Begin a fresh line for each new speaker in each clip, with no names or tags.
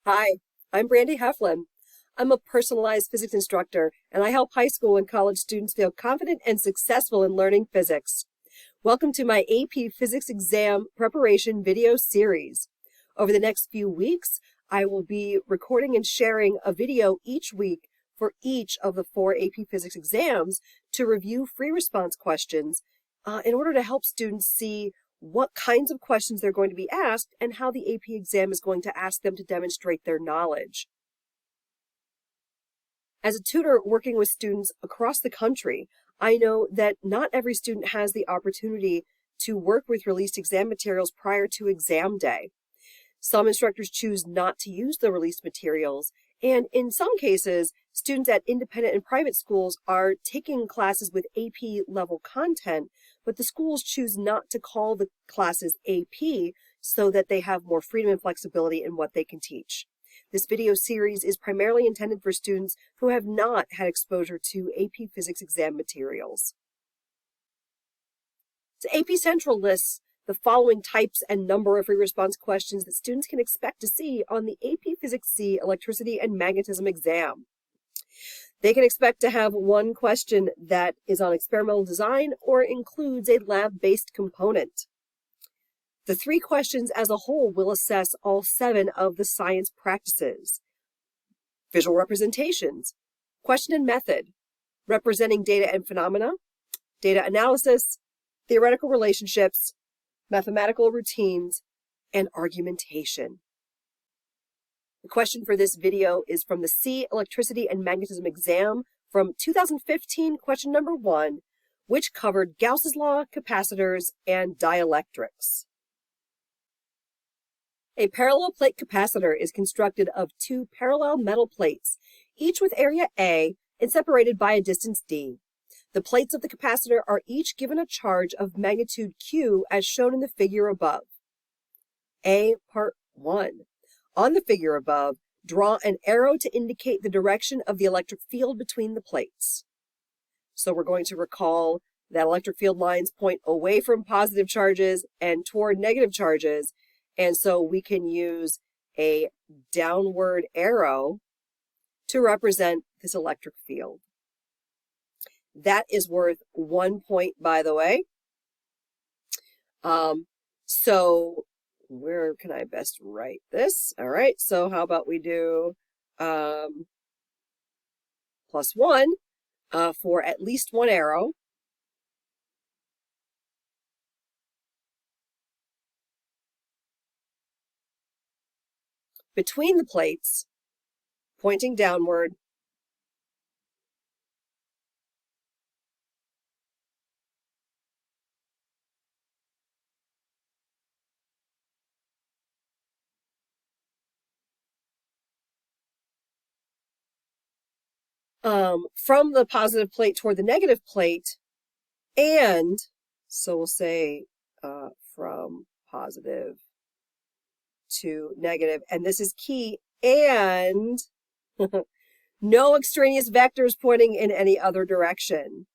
Hi, I'm Brandy Heflin. I'm a personalized physics instructor, and I help high school and college students feel confident and successful in learning physics. Welcome to my AP Physics exam preparation video series. Over the next few weeks, I will be recording and sharing a video each week for each of the 4 AP Physics exams to review free response questions in order to help students see what kinds of questions they're going to be asked and how the AP exam is going to ask them to demonstrate their knowledge. As a tutor working with students across the country, I know that not every student has the opportunity to work with released exam materials prior to exam day. Some instructors choose not to use the released materials, and in some cases, students at independent and private schools are taking classes with AP level content, but the schools choose not to call the classes AP so that they have more freedom and flexibility in what they can teach. This video series is primarily intended for students who have not had exposure to AP Physics exam materials. So AP Central lists the following types and number of free response questions that students can expect to see on the AP Physics C Electricity and Magnetism exam. They can expect to have one question that is on experimental design or includes a lab-based component. The 3 questions as a whole will assess all 7 of the science practices: visual representations, question and method, representing data and phenomena, data analysis, theoretical relationships, mathematical routines, and argumentation. The question for this video is from the C Electricity and Magnetism exam from 2015, question number 1, which covered Gauss's law, capacitors, and dielectrics. A parallel plate capacitor is constructed of 2 parallel metal plates, each with area A and separated by a distance d. The plates of the capacitor are each given a charge of magnitude Q as shown in the figure above. A. Part 1. On the figure above, draw an arrow to indicate the direction of the electric field between the plates. So we're going to recall that electric field lines point away from positive charges and toward negative charges, and so we can use a downward arrow to represent this electric field. That is worth 1 point, by the way. So where can I best write this? All right, so how about we do +1 for at least 1 arrow. Between the plates, pointing downward, from the positive plate toward the negative plate, and so we'll say from positive to negative, and this is key, and no extraneous vectors pointing in any other direction.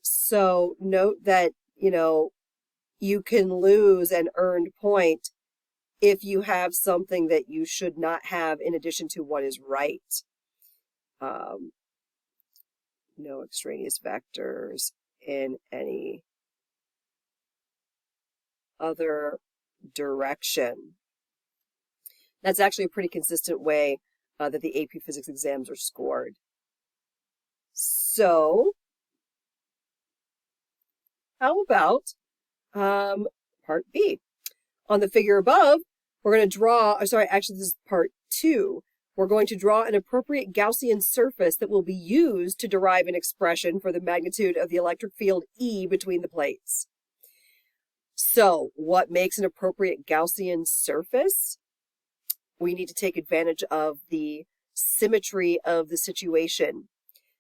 So note that, you can lose an earned point if you have something that you should not have in addition to what is right. No extraneous vectors in any other direction. That's actually a pretty consistent way that the AP Physics exams are scored. So, how about part B? On the figure above, we're going to draw, actually this is part 2. We're going to draw an appropriate Gaussian surface that will be used to derive an expression for the magnitude of the electric field E between the plates. So, what makes an appropriate Gaussian surface? We need to take advantage of the symmetry of the situation.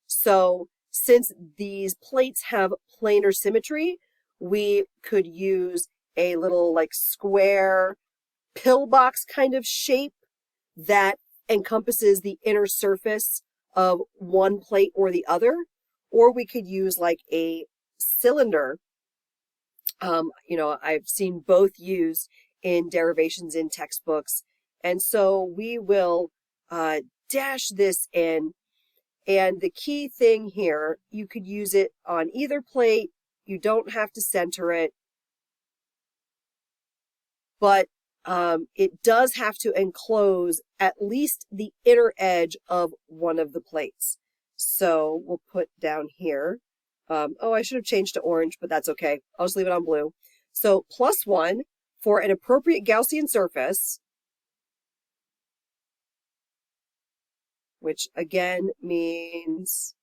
So, since these plates have planar symmetry, we could use a little square pillbox kind of shape that encompasses the inner surface of one plate or the other, or we could use a cylinder. I've seen both used in derivations in textbooks, And so we will dash this in. And the key thing here, you could use it on either plate. You don't have to center it. But it does have to enclose at least the inner edge of one of the plates. So we'll put down here. Oh, I should have changed to orange, but that's okay. I'll just leave it on blue. So +1 for an appropriate Gaussian surface, which again means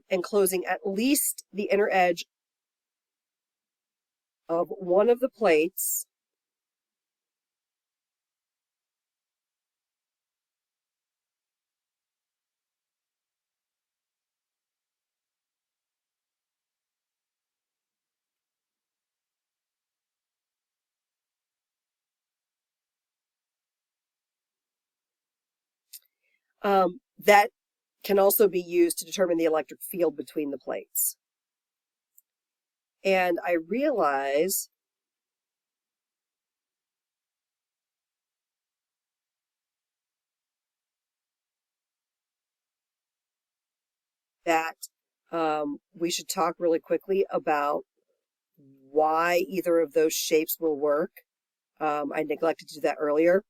enclosing at least the inner edge of one of the plates. That can also be used to determine the electric field between the plates. And I realize that we should talk really quickly about why either of those shapes will work. I neglected to do that earlier.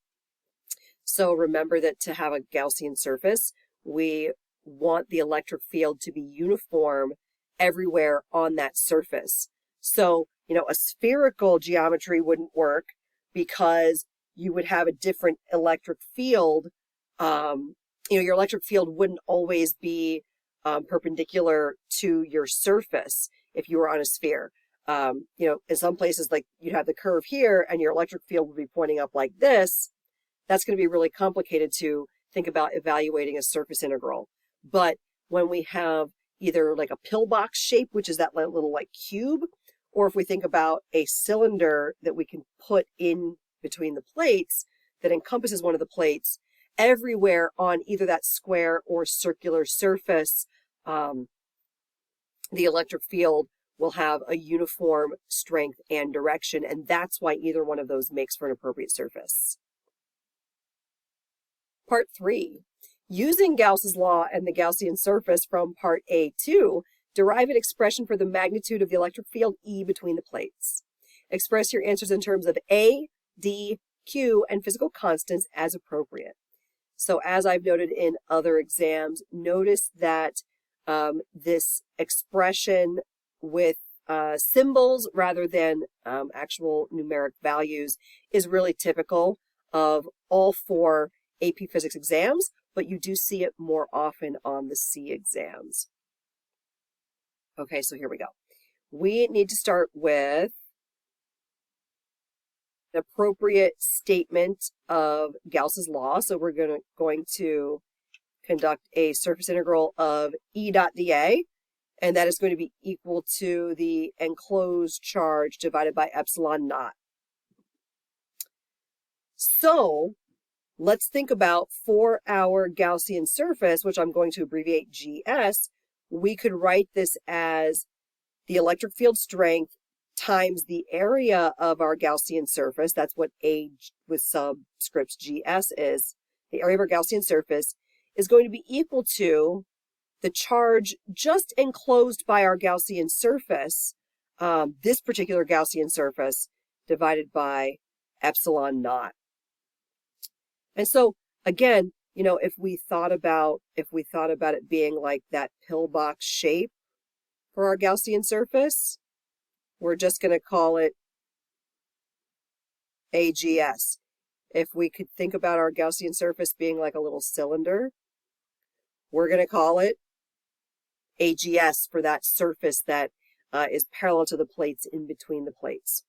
So remember that to have a Gaussian surface, we want the electric field to be uniform everywhere on that surface. So, a spherical geometry wouldn't work because you would have a different electric field. Your electric field wouldn't always be perpendicular to your surface if you were on a sphere. In some places, like you'd have the curve here and your electric field would be pointing up like this. That's going to be really complicated to think about evaluating a surface integral. But when we have either like a pillbox shape, which is that little like cube, or if we think about a cylinder that we can put in between the plates that encompasses one of the plates, everywhere on either that square or circular surface, the electric field will have a uniform strength and direction, and that's why either one of those makes for an appropriate surface. Part 3. Using Gauss's law and the Gaussian surface from Part A2, derive an expression for the magnitude of the electric field E between the plates. Express your answers in terms of A, D, Q, and physical constants as appropriate. So as I've noted in other exams, notice that this expression with symbols rather than actual numeric values is really typical of all 4 AP Physics exams, but you do see it more often on the C exams. Okay, so here we go. We need to start with an appropriate statement of Gauss's law. So we're going to conduct a surface integral of E dot dA, and that is going to be equal to the enclosed charge divided by epsilon naught. So let's think about for our Gaussian surface, which I'm going to abbreviate GS, we could write this as the electric field strength times the area of our Gaussian surface. That's what A with subscript GS is. The area of our Gaussian surface is going to be equal to the charge just enclosed by our Gaussian surface, this particular Gaussian surface, divided by epsilon naught. And so again, if we thought about it being like that pillbox shape for our Gaussian surface, we're just going to call it AGS. If we could think about our Gaussian surface being like a little cylinder, we're going to call it AGS for that surface that is parallel to the plates in between the plates.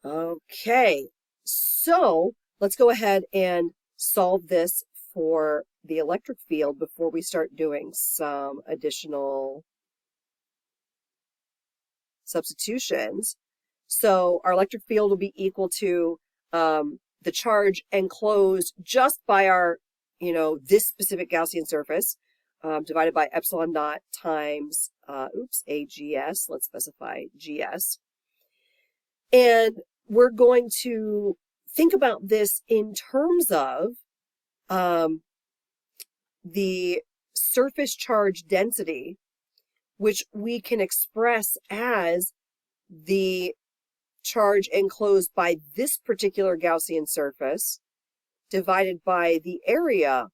Okay. So let's go ahead and solve this for the electric field before we start doing some additional substitutions. So our electric field will be equal to the charge enclosed just by our, this specific Gaussian surface. divided by epsilon naught times, AGS, let's specify GS. And we're going to think about this in terms of the surface charge density, which we can express as the charge enclosed by this particular Gaussian surface divided by the area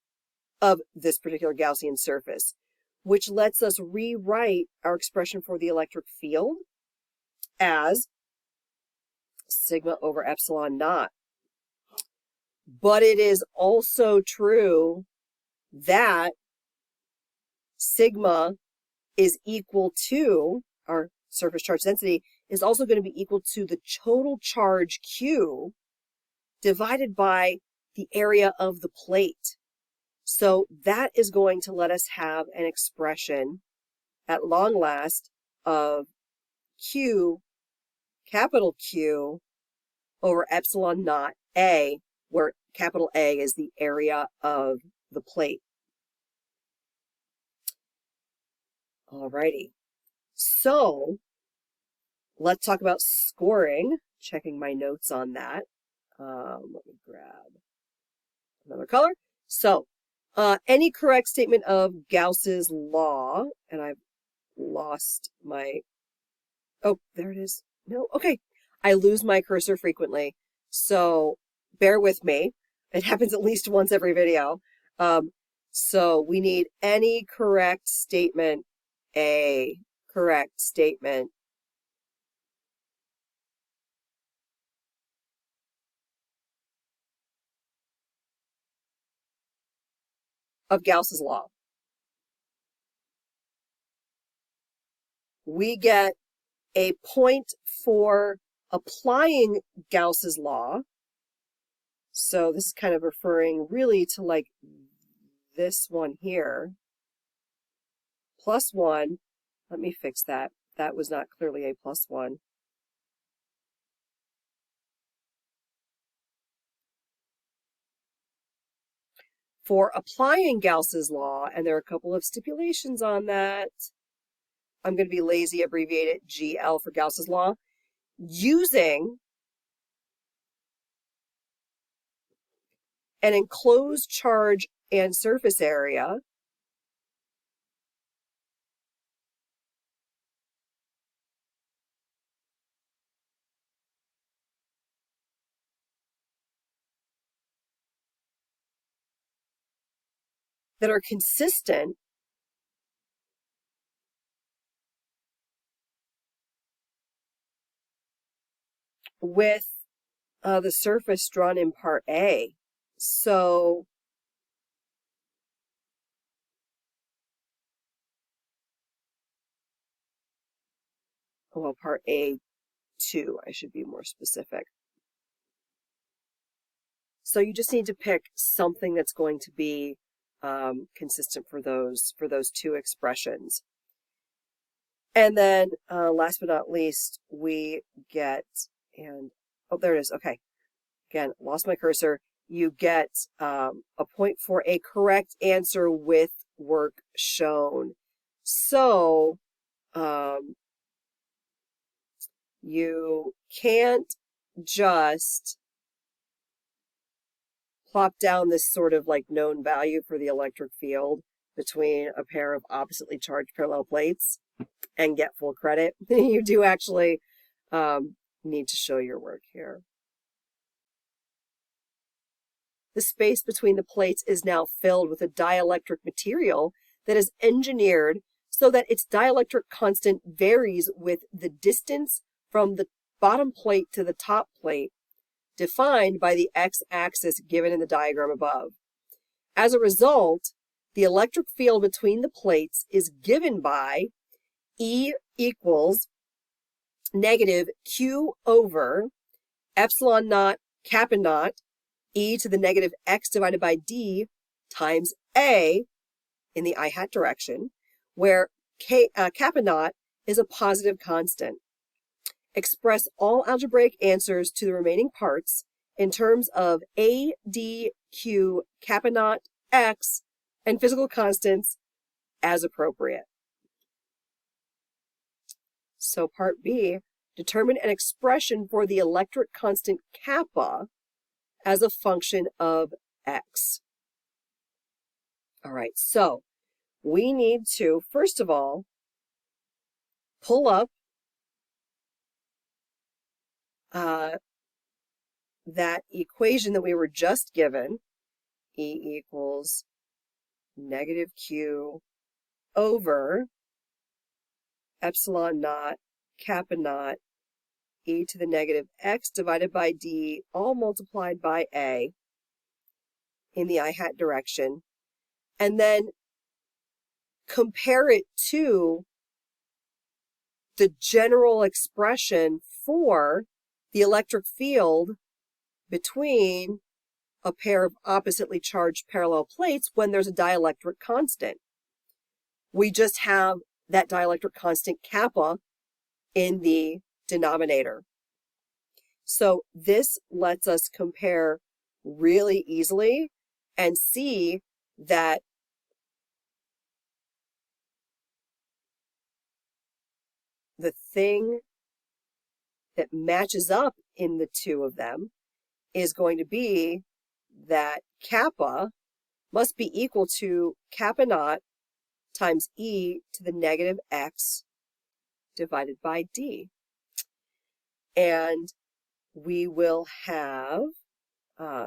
of this particular Gaussian surface, which lets us rewrite our expression for the electric field as sigma over epsilon naught. But it is also true that sigma is equal to, our surface charge density is also going to be equal to the total charge Q divided by the area of the plate. So that is going to let us have an expression at long last of Q, capital Q, over epsilon naught A, where capital A is the area of the plate. Alrighty, so let's talk about scoring. Checking my notes on that. Let me grab another color. So, any correct statement of Gauss's law, and I've lost my, oh, there it is. No, okay. I lose my cursor frequently, so bear with me. It happens at least once every video. So we need any correct statement, a correct statement of Gauss's law. We get a point for applying Gauss's law. So this is kind of referring really to like this one here. +1. Let me fix that. That was not clearly a +1. For applying Gauss's law, and there are a couple of stipulations on that. I'm going to be lazy, abbreviate it GL for Gauss's law. Using an enclosed charge and surface area that are consistent with the surface drawn in part A. So well, part A2, I should be more specific. So you just need to pick something that's going to be consistent for those two expressions. And then last but not least, we get, and oh, there it is. Okay. Again, lost my cursor. You get a point for a correct answer with work shown. So you can't just plop down this sort of like known value for the electric field between a pair of oppositely charged parallel plates and get full credit. You do actually need to show your work here. The space between the plates is now filled with a dielectric material that is engineered so that its dielectric constant varies with the distance from the bottom plate to the top plate, defined by the x-axis given in the diagram above. As a result, the electric field between the plates is given by E equals negative Q over epsilon naught kappa naught e to the negative x divided by d times a in the I hat direction, where kappa naught is a positive constant. Express all algebraic answers to the remaining parts in terms of a, d, q, kappa naught, x, and physical constants as appropriate. So part B, determine an expression for the electric constant kappa as a function of x. All right, so we need to, first of all, pull up that equation that we were just given, E equals negative Q over epsilon naught kappa naught e to the negative x divided by d, all multiplied by a in the I hat direction, and then compare it to the general expression for the electric field between a pair of oppositely charged parallel plates when there's a dielectric constant. We just have that dielectric constant kappa in the denominator. So this lets us compare really easily and see that the thing that matches up in the two of them is going to be that kappa must be equal to kappa naught times e to the negative x divided by d. And we will have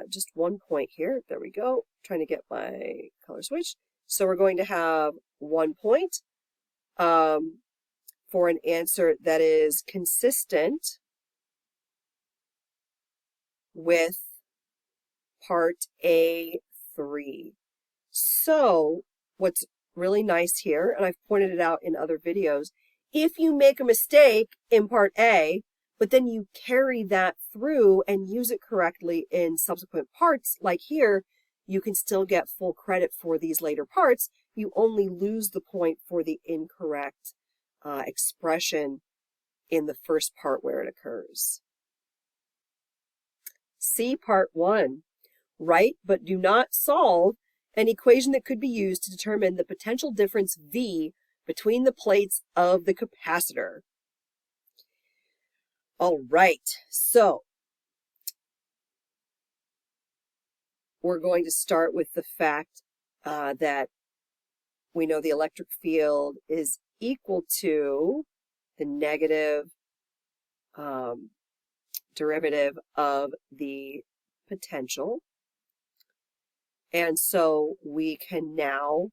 just 1 point here. There we go. Trying to get my color switch. So we're going to have 1 point for an answer that is consistent with part A3. So what's really nice here, and I've pointed it out in other videos, if you make a mistake in part A, but then you carry that through and use it correctly in subsequent parts, like here, you can still get full credit for these later parts. You only lose the point for the incorrect expression in the first part where it occurs. C part 1. Write but do not solve an equation that could be used to determine the potential difference V between the plates of the capacitor. All right, so we're going to start with the fact that we know the electric field is equal to the negative derivative of the potential. And so we can now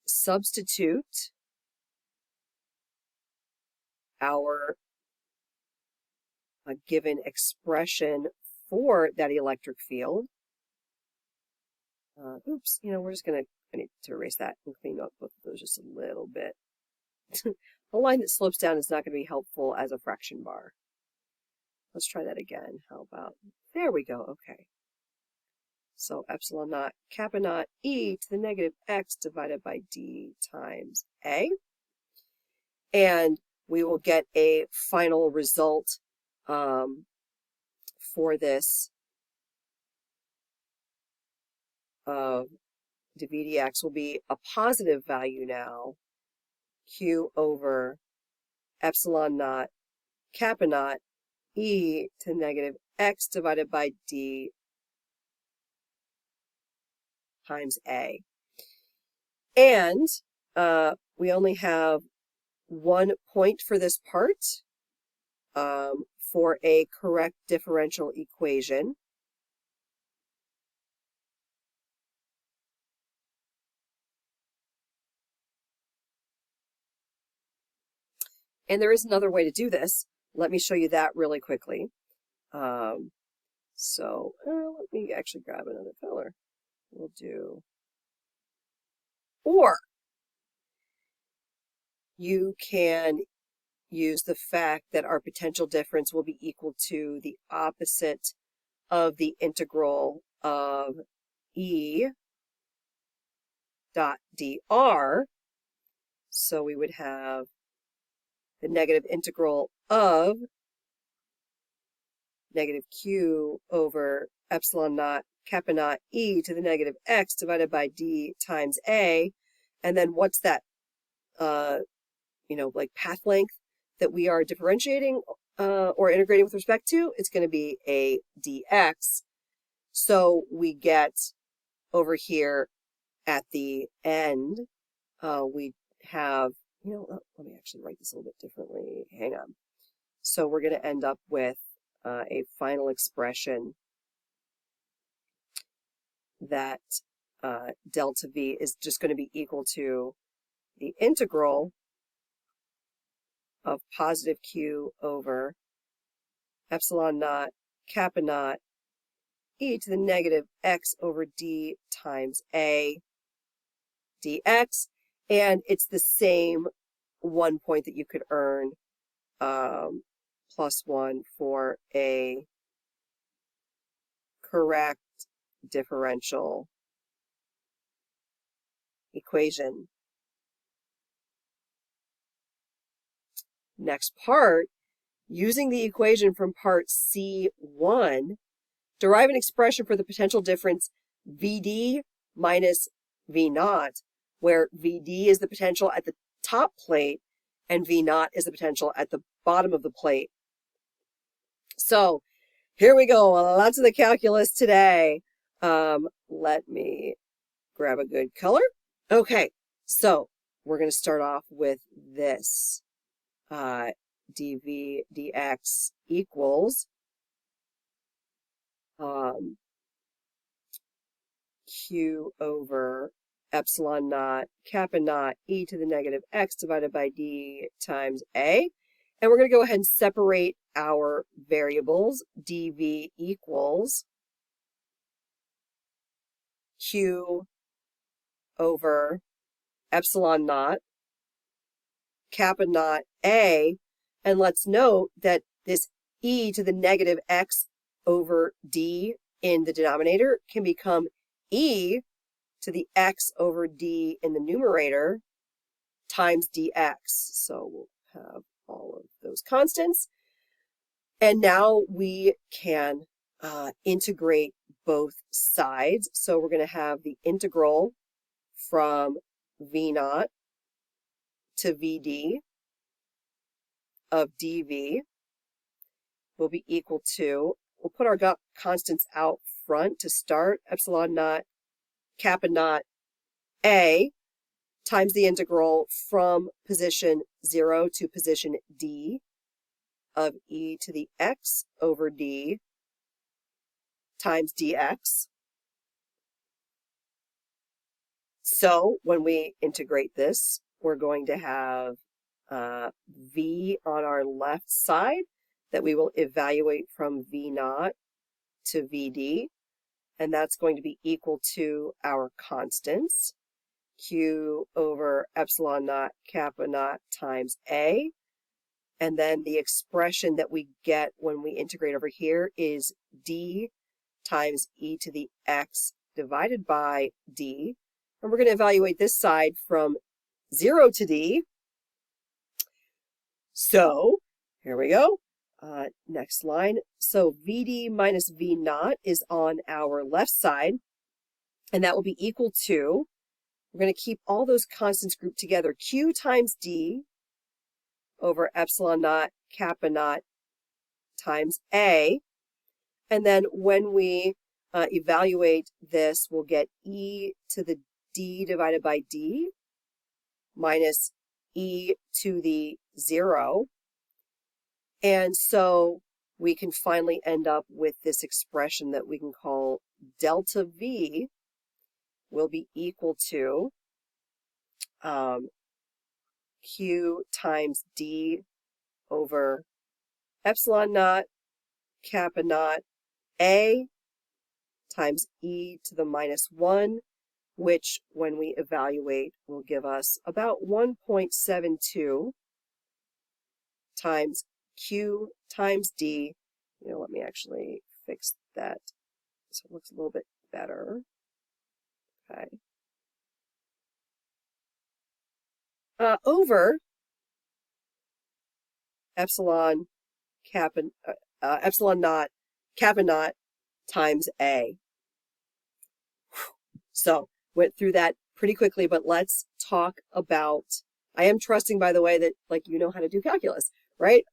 substitute our given expression for that electric field. Oops, we're just I need to erase that and clean up both of those just a little bit. A line that slopes down is not going to be helpful as a fraction bar. Let's try that again. How about, there we go, okay. So epsilon naught kappa naught e to the negative x divided by d times a. And we will get a final result for this of dv dx will be a positive value now, q over epsilon naught kappa naught e to the negative x divided by d times a. And we only have 1 point for this part for a correct differential equation. And there is another way to do this. Let me show you that really quickly. Let me actually grab another color. We'll do, or you can use the fact that our potential difference will be equal to the opposite of the integral of E dot dr. So we would have the negative integral of negative q over epsilon naught kappa naught e to the negative x divided by d times a. And then what's that, like path length that we are differentiating or integrating with respect to? It's going to be a dx. So we get over here at the end, we have, let me actually write this a little bit differently. Hang on. So we're going to end up with a final expression that delta v is just going to be equal to the integral of positive q over epsilon naught kappa naught e to the negative x over d times a dx. And it's the same 1 point that you could earn +1 for a correct differential equation. Next part, using the equation from part C1, derive an expression for the potential difference VD minus V naught, where VD is the potential at the top plate and V naught is the potential at the bottom of the plate. So here we go, lots of the calculus today. Let me grab a good color. Okay, so we're going to start off with this. dv dx equals q over epsilon naught kappa naught e to the negative x divided by d times a. And we're going to go ahead and separate our variables. dv equals q over epsilon naught kappa naught a. And let's note that this e to the negative x over d in the denominator can become e to the x over d in the numerator times dx. So we'll have all of those constants. And now we can integrate both sides. So we're going to have the integral from v naught to vd of dv will be equal to, we'll put our constants out front to start, epsilon naught kappa naught a times the integral from position 0 to position d of e to the x over d times dx. So when we integrate this, we're going to have v on our left side that we will evaluate from v naught to vd, and that's going to be equal to our constants, q over epsilon naught kappa naught times a. And then the expression that we get when we integrate over here is d times e to the x divided by d. And we're going to evaluate this side from 0 to d. So here we go. Next line. So vd minus v naught is on our left side, and that will be equal to, we're going to keep all those constants grouped together, q times d over epsilon naught kappa naught times a. And then when we evaluate this, we'll get e to the d divided by d minus e to the 0. And so we can finally end up with this expression that we can call delta v will be equal to q times d over epsilon naught kappa naught a times e to the minus 1, which when we evaluate will give us about 1.72 times q times d. Let me actually fix that so it looks a little bit better. Okay. Over epsilon naught kappa naught times a. So went through that pretty quickly, but let's talk about, I am trusting, by the way, that like you know how to do calculus, right?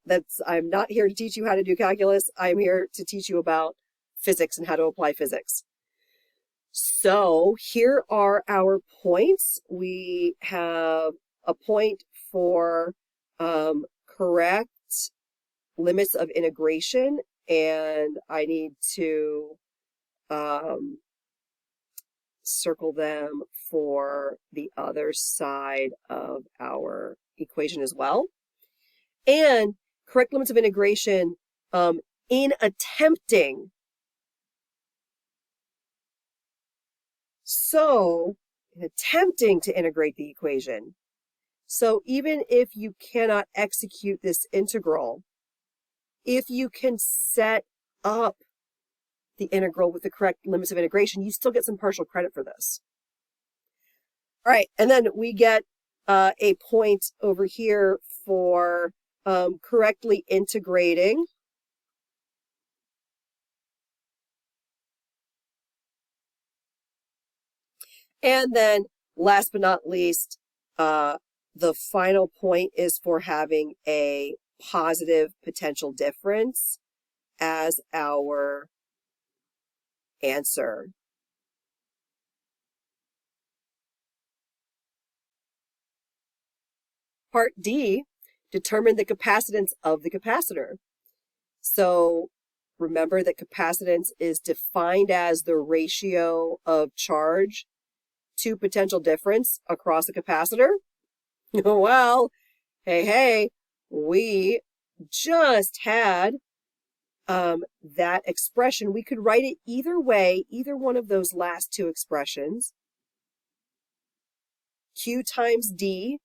I'm not here to teach you how to do calculus. I'm here to teach you about physics and how to apply physics. So here are our points. We have a point for correct limits of integration, and I need to circle them for the other side of our equation as well. And correct limits of integration in attempting. So, in attempting to integrate the equation. So even if you cannot execute this integral, if you can set up the integral with the correct limits of integration, you still get some partial credit for this. All right, and then we get a point over here for correctly integrating. And then last but not least, the final point is for having a positive potential difference as our answer. Part D, determine the capacitance of the capacitor. So remember that capacitance is defined as the ratio of charge to potential difference across a capacitor. Well, hey, we just had that expression. We could write it either way, either one of those last two expressions. Q times D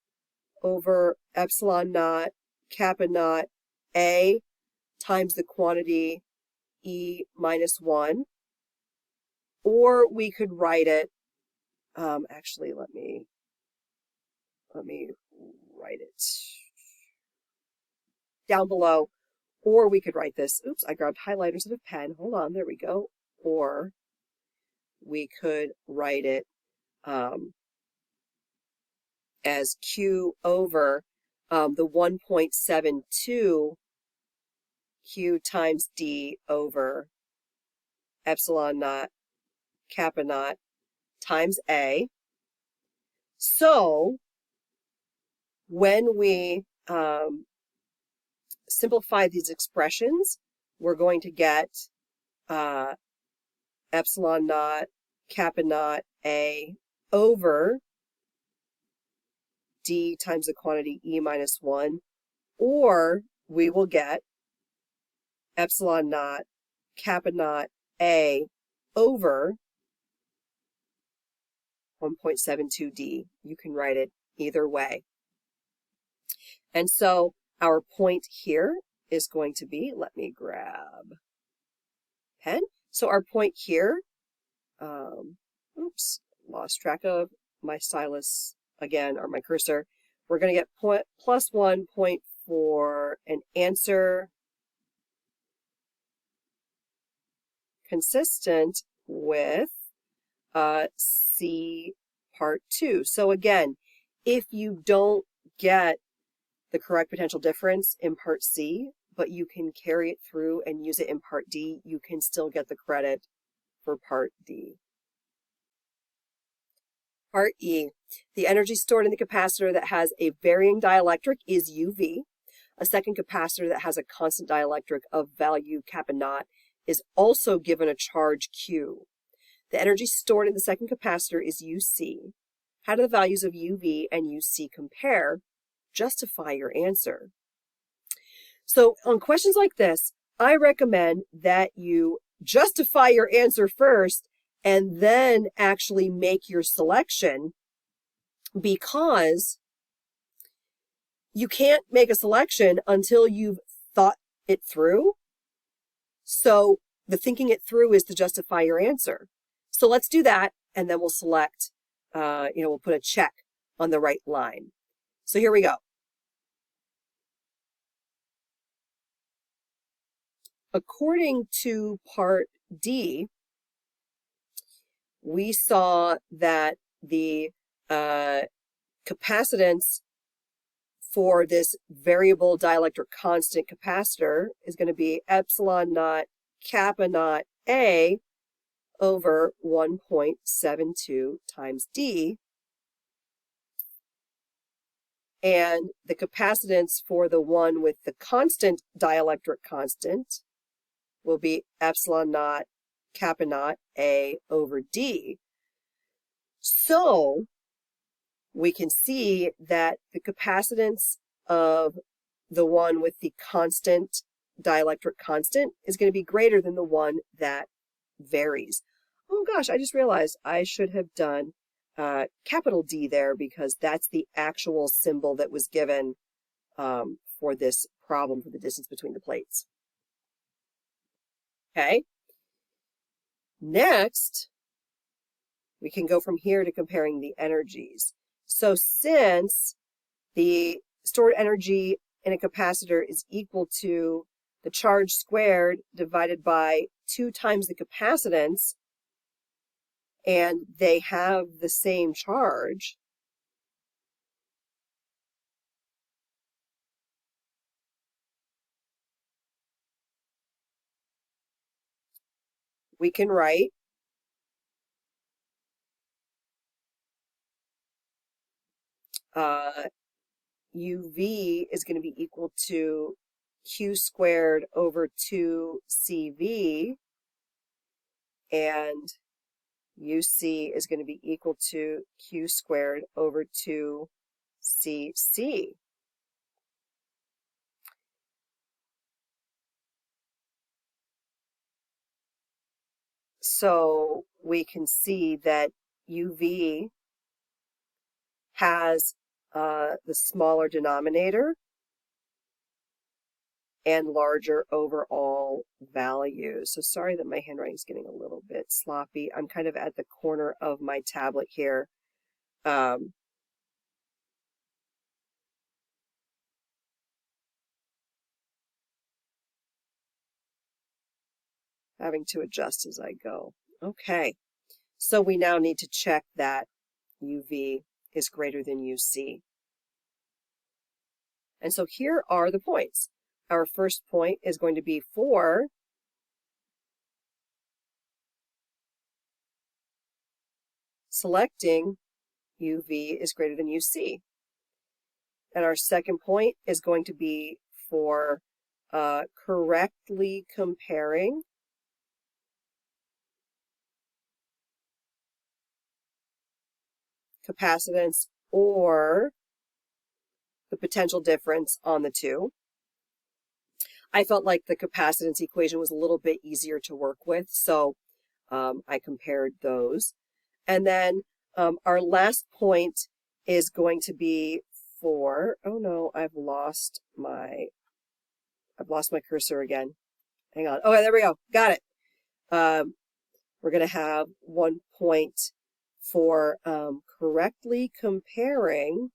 over epsilon naught kappa naught A times the quantity E minus 1. Or we could write it, actually, let me write it down below. Or we could write this, oops, I grabbed highlighters instead of pen. Hold on, there we go. Or we could write it as Q over the 1.72 Q times D over epsilon naught kappa naught times A. So when we simplify these expressions, we're going to get epsilon naught kappa naught A over D times the quantity E minus 1, or we will get epsilon naught kappa naught A over 1.72 D. You can write it either way. And so our point here is going to be, let me grab pen. So our point here, oops, lost track of my stylus again, or my cursor. We're going to get plus 1 point for an answer consistent with C part 2. So again, if you don't get the correct potential difference in part C, but you can carry it through and use it in part D, you can still get the credit for part D. Part E, the energy stored in the capacitor that has a varying dielectric is UV. A second capacitor that has a constant dielectric of value kappa naught is also given a charge Q. The energy stored in the second capacitor is UC. How do the values of UV and UC compare? Justify your answer. So on questions like this, I recommend that you justify your answer first and then actually make your selection, because you can't make a selection until you've thought it through. So the thinking it through is to justify your answer. So let's do that, and then we'll select, we'll put a check on the right line. So here we go. According to part D, we saw that the capacitance for this variable dielectric constant capacitor is going to be epsilon naught kappa naught A over 1.72 times D. And the capacitance for the one with the constant dielectric constant will be epsilon naught kappa naught A over D. So we can see that the capacitance of the one with the constant dielectric constant is going to be greater than the one that varies. Oh gosh, I just realized I should have done capital D there, because that's the actual symbol that was given for this problem for the distance between the plates. Okay. Next, we can go from here to comparing the energies. So since the stored energy in a capacitor is equal to the charge squared divided by 2 times the capacitance, and they have the same charge, we can write UV is going to be equal to Q squared over 2CV, and UC is going to be equal to Q squared over 2CC. So we can see that UV has the smaller denominator and larger overall values. So sorry that my handwriting is getting a little bit sloppy. I'm kind of at the corner of my tablet here. Having to adjust as I go. Okay, so we now need to check that UV is greater than UC. And so here are the points. Our first point is going to be for selecting UV is greater than UC. And our second point is going to be for correctly comparing capacitance or the potential difference on the two. I felt like the capacitance equation was a little bit easier to work with, so I compared those. And then our last point is going to be for, oh no, I've lost my cursor again. Hang on. Oh, there we go. Got it. We're going to have 1 point for correctly comparing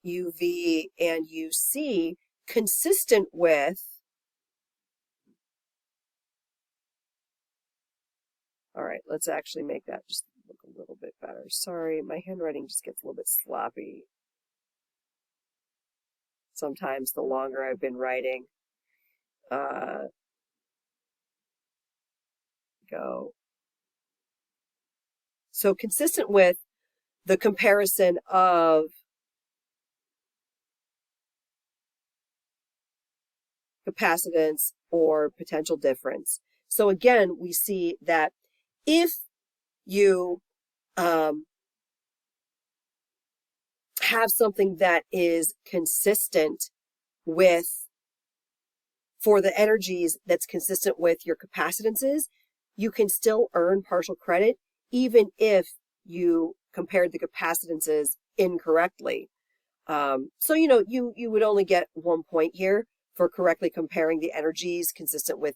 UV and UC consistent with, all right, let's actually make that just look a little bit better. Sorry, my handwriting just gets a little bit sloppy sometimes the longer I've been writing. Go. So consistent with the comparison of capacitance or potential difference. So again, we see that if you have something that is consistent with, for the energies that's consistent with your capacitances, you can still earn partial credit even if you compared the capacitances incorrectly. So, you know, you would only get 1 point here for correctly comparing the energies consistent with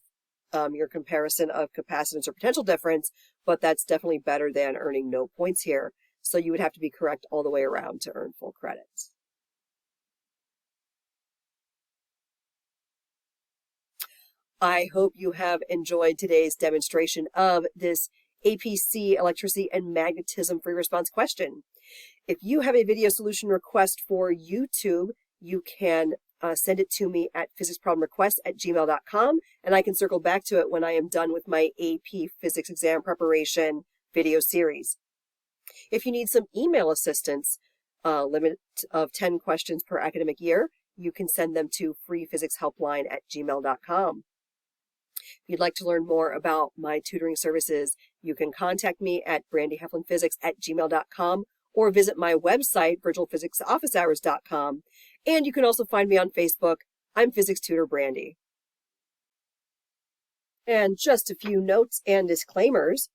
your comparison of capacitance or potential difference, but that's definitely better than earning no points here. So you would have to be correct all the way around to earn full credits. I hope you have enjoyed today's demonstration of this APC electricity and magnetism free response question. If you have a video solution request for YouTube, you can send it to me at physicsproblemrequest@gmail.com, and I can circle back to it when I am done with my AP Physics exam preparation video series. If you need some email assistance, limit of 10 questions per academic year, you can send them to freephysicshelpline@gmail.com. If you'd like to learn more about my tutoring services, you can contact me at brandyheflinphysics@gmail.com or visit my website, virtualphysicsofficehours.com. And you can also find me on Facebook. I'm Physics Tutor Brandy. And just a few notes and disclaimers.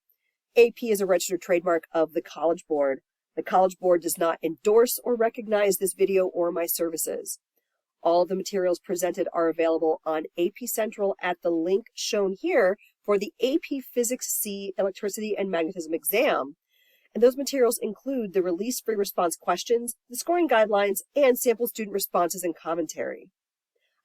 AP is a registered trademark of the College Board. The College Board does not endorse or recognize this video or my services. All of the materials presented are available on AP Central at the link shown here for the AP Physics C Electricity and Magnetism exam. And those materials include the release free response questions, the scoring guidelines, and sample student responses and commentary.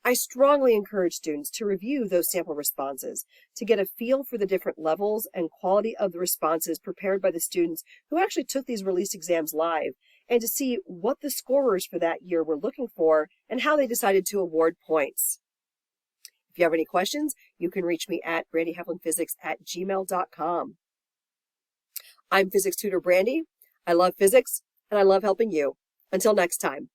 I strongly encourage students to review those sample responses to get a feel for the different levels and quality of the responses prepared by the students who actually took these release exams live, and to see what the scorers for that year were looking for and how they decided to award points. If you have any questions, you can reach me at brandyheflinphysics@gmail.com. I'm Physics Tutor Brandy. I love physics, and I love helping you. Until next time.